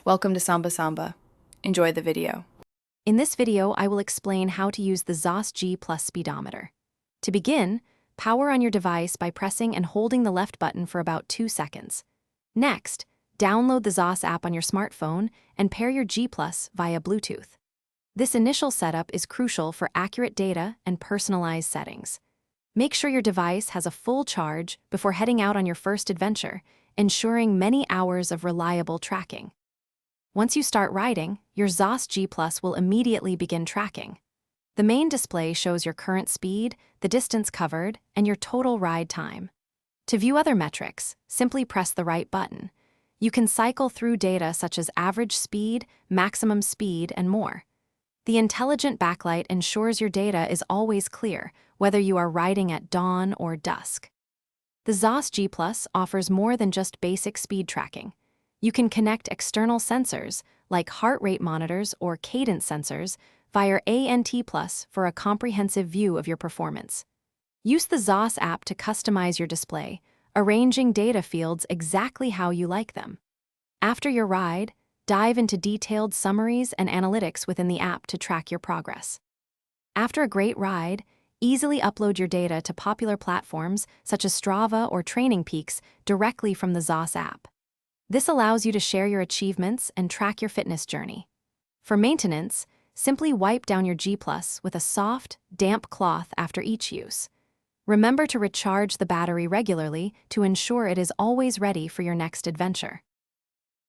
Welcome to Samba Samba. Enjoy the video. In this video, I will explain how to use the Xoss G Plus speedometer. To begin, power on your device by pressing and holding the left button for about 2 seconds. Next, download the Xoss app on your smartphone and pair your G Plus via Bluetooth. This initial setup is crucial for accurate data and personalized settings. Make sure your device has a full charge before heading out on your first adventure, ensuring many hours of reliable tracking. Once you start riding, your Xoss G Plus will immediately begin tracking. The main display shows your current speed, the distance covered, and your total ride time. To view other metrics, simply press the right button. You can cycle through data such as average speed, maximum speed, and more. The intelligent backlight ensures your data is always clear, whether you are riding at dawn or dusk. The Xoss G Plus offers more than just basic speed tracking. You can connect external sensors, like heart rate monitors or cadence sensors, via ANT Plus for a comprehensive view of your performance. Use the Xoss app to customize your display, arranging data fields exactly how you like them. After your ride, dive into detailed summaries and analytics within the app to track your progress. After a great ride, easily upload your data to popular platforms such as Strava or Training Peaks directly from the Xoss app. This allows you to share your achievements and track your fitness journey. For maintenance, simply wipe down your G Plus with a soft, damp cloth after each use. Remember to recharge the battery regularly to ensure it is always ready for your next adventure.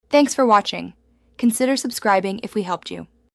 Thanks for watching. Consider subscribing if we helped you.